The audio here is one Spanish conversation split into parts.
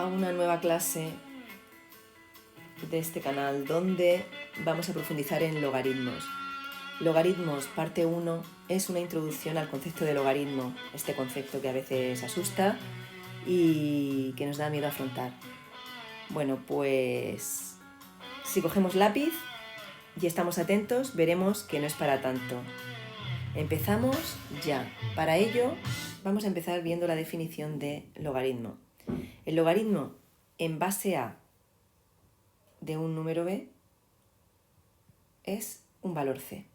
a una nueva clase de este canal donde vamos a profundizar en logaritmos. Logaritmos, parte 1, es una introducción al concepto de logaritmo, este concepto que a veces asusta y que nos da miedo afrontar. Bueno, pues si cogemos lápiz y estamos atentos, veremos que no es para tanto. Empezamos ya. Para ello, vamos a empezar viendo la definición de logaritmo. El logaritmo en base a de un número b es un valor c.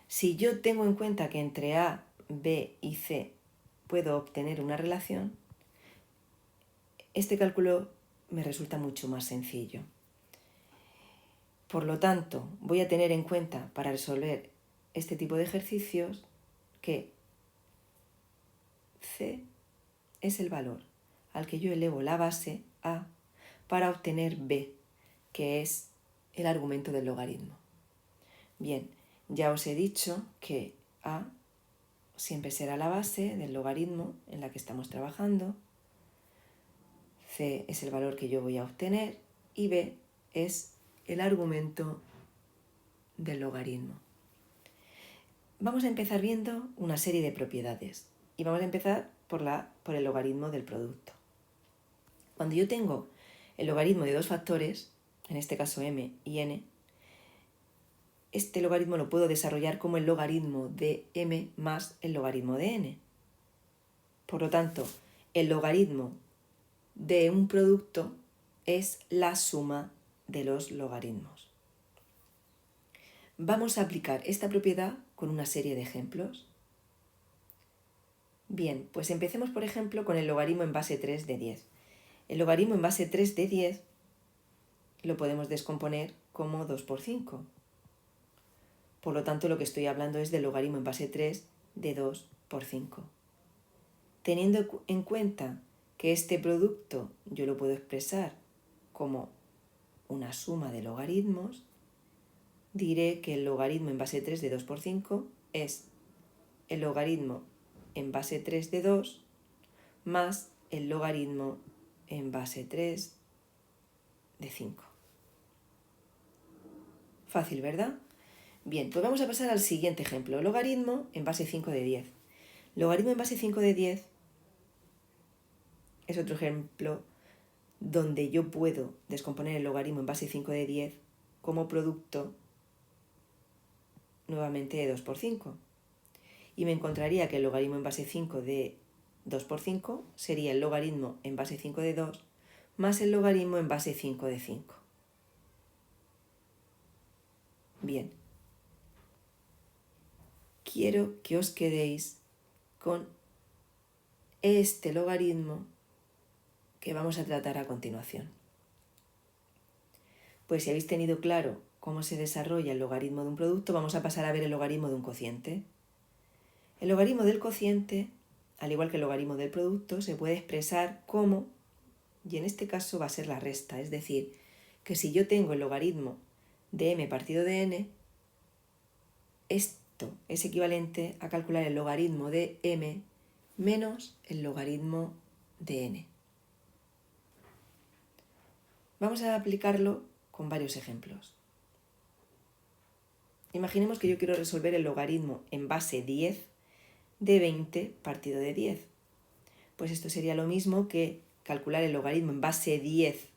Si yo tengo en cuenta que entre a, b y c puedo obtener una relación, este cálculo me resulta mucho más sencillo. Por lo tanto, voy a tener en cuenta para resolver este tipo de ejercicios que c es el valor al que yo elevo la base a para obtener b, que es el argumento del logaritmo. Bien, ya os he dicho que a siempre será la base del logaritmo en la que estamos trabajando, c es el valor que yo voy a obtener y b es el argumento del logaritmo. Vamos a empezar viendo una serie de propiedades y vamos a empezar por el logaritmo del producto. Cuando yo tengo el logaritmo de dos factores, en este caso m y n, este logaritmo lo puedo desarrollar como el logaritmo de m más el logaritmo de n. Por lo tanto, el logaritmo de un producto es la suma de los logaritmos. Vamos a aplicar esta propiedad con una serie de ejemplos. Bien, pues empecemos por ejemplo con el logaritmo en base 3 de 10. El logaritmo en base 3 de 10 lo podemos descomponer como 2 por 5. Por lo tanto, lo que estoy hablando es del logaritmo en base 3 de 2 por 5. Teniendo en cuenta que este producto yo lo puedo expresar como una suma de logaritmos, diré que el logaritmo en base 3 de 2 por 5 es el logaritmo en base 3 de 2 más el logaritmo en base 3 de 5. Fácil, ¿verdad? Bien, pues vamos a pasar al siguiente ejemplo. Logaritmo en base 5 de 10. Logaritmo en base 5 de 10 es otro ejemplo donde yo puedo descomponer el logaritmo en base 5 de 10 como producto nuevamente de 2 por 5. Y me encontraría que el logaritmo en base 5 de 2 por 5 sería el logaritmo en base 5 de 2 más el logaritmo en base 5 de 5. Bien, quiero que os quedéis con este logaritmo que vamos a tratar a continuación. Pues si habéis tenido claro cómo se desarrolla el logaritmo de un producto, vamos a pasar a ver el logaritmo de un cociente. El logaritmo del cociente, al igual que el logaritmo del producto, se puede expresar como, y en este caso va a ser la resta, es decir, que si yo tengo el logaritmo de m partido de n, esto es equivalente a calcular el logaritmo de m menos el logaritmo de n. Vamos a aplicarlo con varios ejemplos. Imaginemos que yo quiero resolver el logaritmo en base 10 de 20 partido de 10. Pues esto sería lo mismo que calcular el logaritmo en base 10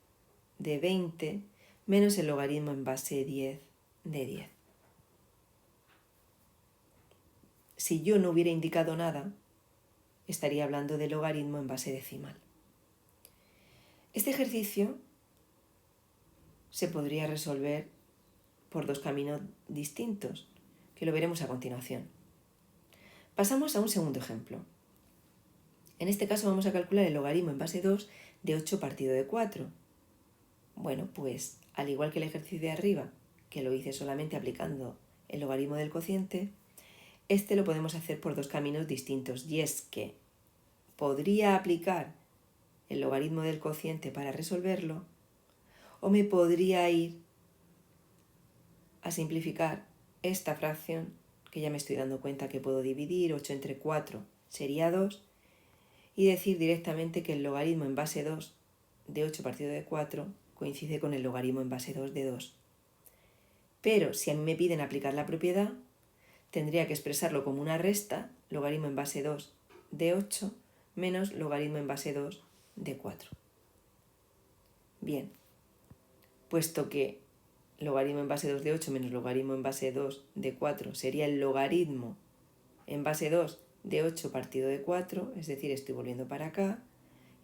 de 20 menos el logaritmo en base 10 de 10. Si yo no hubiera indicado nada, estaría hablando de logaritmo en base decimal. Este ejercicio se podría resolver por dos caminos distintos, que lo veremos a continuación. Pasamos a un segundo ejemplo. En este caso vamos a calcular el logaritmo en base 2 de 8 partido de 4. Bueno, pues al igual que el ejercicio de arriba, que lo hice solamente aplicando el logaritmo del cociente, este lo podemos hacer por dos caminos distintos, y es que podría aplicar el logaritmo del cociente para resolverlo, o me podría ir a simplificar esta fracción, que ya me estoy dando cuenta que puedo dividir, 8 entre 4 sería 2, y decir directamente que el logaritmo en base 2 de 8 partido de 4 coincide con el logaritmo en base 2 de 2. Pero si a mí me piden aplicar la propiedad, tendría que expresarlo como una resta, logaritmo en base 2 de 8 menos logaritmo en base 2 de 4. Bien, puesto que logaritmo en base 2 de 8 menos logaritmo en base 2 de 4 sería el logaritmo en base 2 de 8 partido de 4, es decir, estoy volviendo para acá,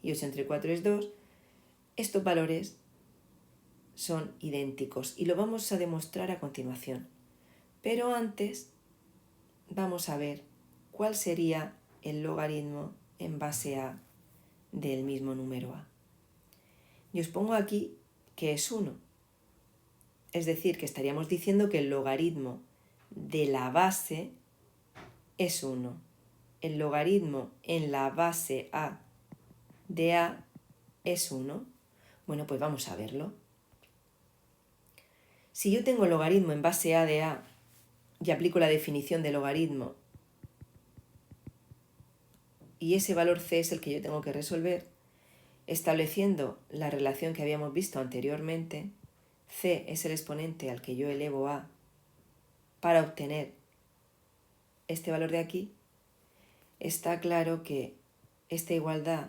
y 8 entre 4 es 2, estos valores son idénticos y lo vamos a demostrar a continuación. Pero antes vamos a ver cuál sería el logaritmo en base a del mismo número a. Y os pongo aquí que es 1. Es decir, que estaríamos diciendo que el logaritmo de la base es 1. El logaritmo en la base a de a es 1. Bueno, pues vamos a verlo. Si yo tengo logaritmo en base a de a y aplico la definición de logaritmo y ese valor c es el que yo tengo que resolver, estableciendo la relación que habíamos visto anteriormente, c es el exponente al que yo elevo a para obtener este valor de aquí, está claro que esta igualdad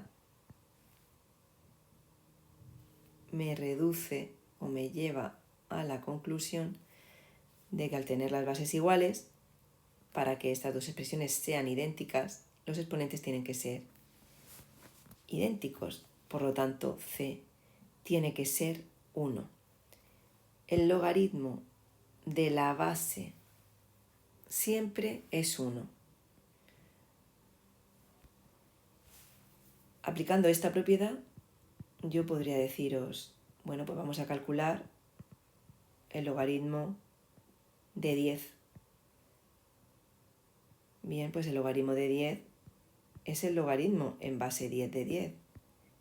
me reduce o me lleva a la conclusión de que al tener las bases iguales, para que estas dos expresiones sean idénticas, los exponentes tienen que ser idénticos. Por lo tanto, c tiene que ser 1. El logaritmo de la base siempre es 1. Aplicando esta propiedad, yo podría deciros, bueno, pues vamos a calcular el logaritmo de 10. Bien, pues el logaritmo de 10 es el logaritmo en base 10 de 10,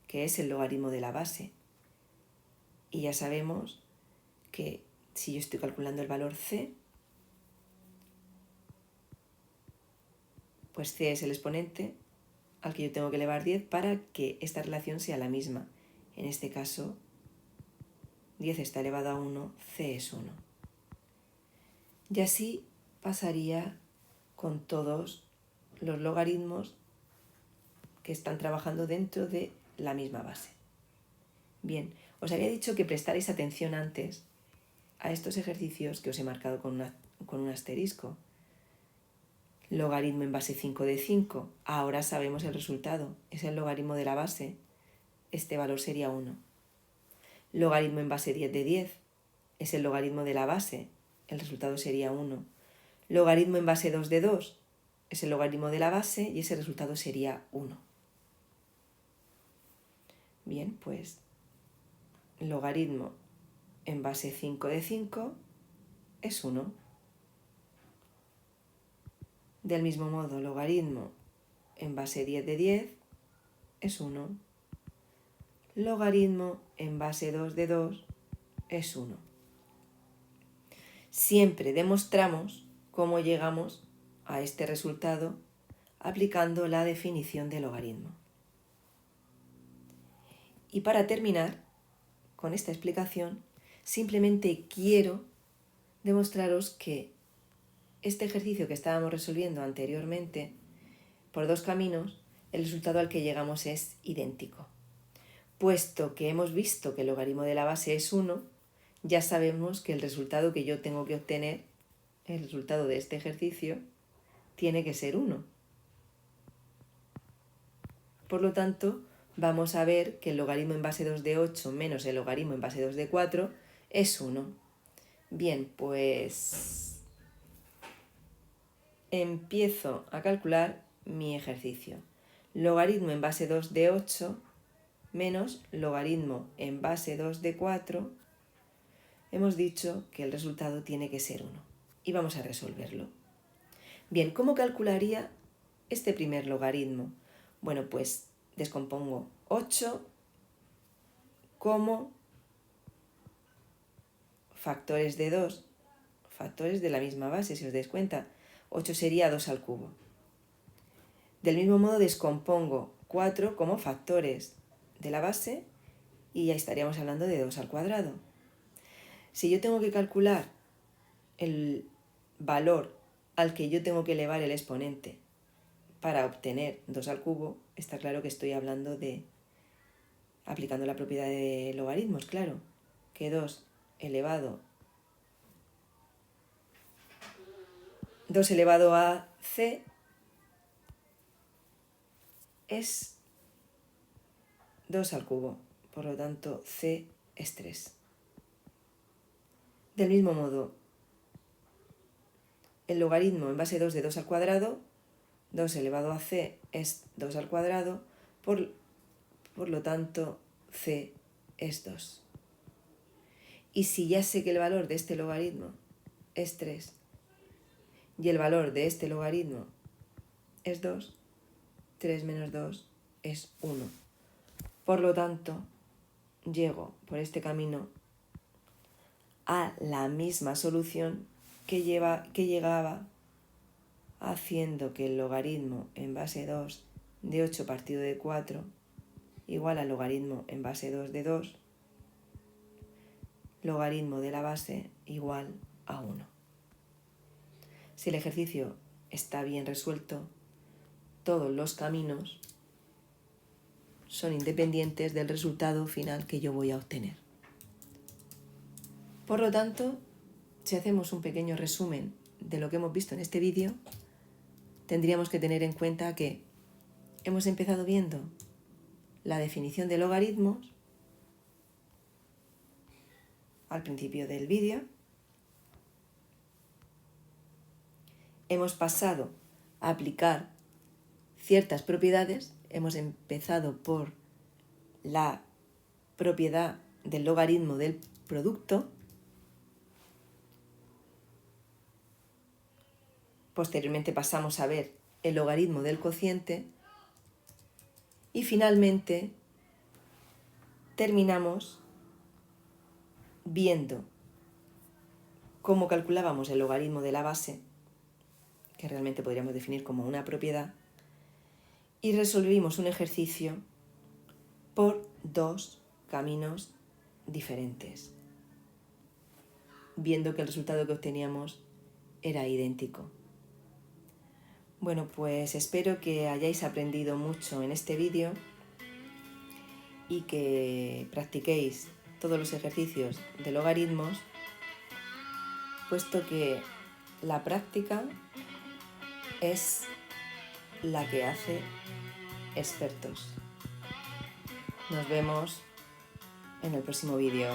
que es el logaritmo de la base. Y ya sabemos que si yo estoy calculando el valor c, pues c es el exponente al que yo tengo que elevar 10 para que esta relación sea la misma. En este caso, 10 está elevado a 1, c es 1. Y así pasaría con todos los logaritmos que están trabajando dentro de la misma base. Bien, os había dicho que prestarais atención antes a estos ejercicios que os he marcado con un asterisco. Logaritmo en base 5 de 5. Ahora sabemos el resultado. Es el logaritmo de la base. Este valor sería 1. Logaritmo en base 10 de 10. Es el logaritmo de la base. El resultado sería 1. Logaritmo en base 2 de 2. Es el logaritmo de la base y ese resultado sería 1. Bien, pues logaritmo en base 5 de 5 es 1. Del mismo modo, logaritmo en base 10 de 10 es 1. Logaritmo en base 2 de 2 es 1. Siempre demostramos cómo llegamos a este resultado aplicando la definición de logaritmo. Y para terminar con esta explicación, simplemente quiero demostraros que este ejercicio que estábamos resolviendo anteriormente, por dos caminos, el resultado al que llegamos es idéntico. Puesto que hemos visto que el logaritmo de la base es 1, ya sabemos que el resultado que yo tengo que obtener, el resultado de este ejercicio, tiene que ser 1. Por lo tanto, vamos a ver que el logaritmo en base 2 de 8 menos el logaritmo en base 2 de 4 es 1. Bien, pues empiezo a calcular mi ejercicio. Logaritmo en base 2 de 8 menos logaritmo en base 2 de 4. Hemos dicho que el resultado tiene que ser 1. Y vamos a resolverlo. Bien, ¿cómo calcularía este primer logaritmo? Bueno, pues descompongo 8 como factores de 2, factores de la misma base, si os dais cuenta. 8 sería 2 al cubo. Del mismo modo descompongo 4 como factores de la base y ya estaríamos hablando de 2 al cuadrado. Si yo tengo que calcular el valor al que yo tengo que elevar el exponente para obtener 2 al cubo, está claro que estoy hablando de, aplicando la propiedad de logaritmos, claro, que 2 elevado a c es 2 al cubo, por lo tanto c es 3. Del mismo modo, el logaritmo en base 2 de 2 al cuadrado, 2 elevado a c es 2 al cuadrado, por lo tanto c es 2. Y si ya sé que el valor de este logaritmo es 3 y el valor de este logaritmo es 2, 3 menos 2 es 1. Por lo tanto, llego por este camino a la misma solución que llegaba haciendo que el logaritmo en base 2 de 8 partido de 4 igual al logaritmo en base 2 de 2, logaritmo de la base igual a 1. Si el ejercicio está bien resuelto, todos los caminos son independientes del resultado final que yo voy a obtener. Por lo tanto, si hacemos un pequeño resumen de lo que hemos visto en este vídeo, tendríamos que tener en cuenta que hemos empezado viendo la definición de logaritmos al principio del vídeo. Hemos pasado a aplicar ciertas propiedades. Hemos empezado por la propiedad del logaritmo del producto. Posteriormente pasamos a ver el logaritmo del cociente. Y finalmente terminamos viendo cómo calculábamos el logaritmo de la base, que realmente podríamos definir como una propiedad, y resolvimos un ejercicio por 2 caminos diferentes, viendo que el resultado que obteníamos era idéntico. Bueno, pues espero que hayáis aprendido mucho en este vídeo y que practiquéis todos los ejercicios de logaritmos, puesto que la práctica es la que hace expertos. Nos vemos en el próximo vídeo.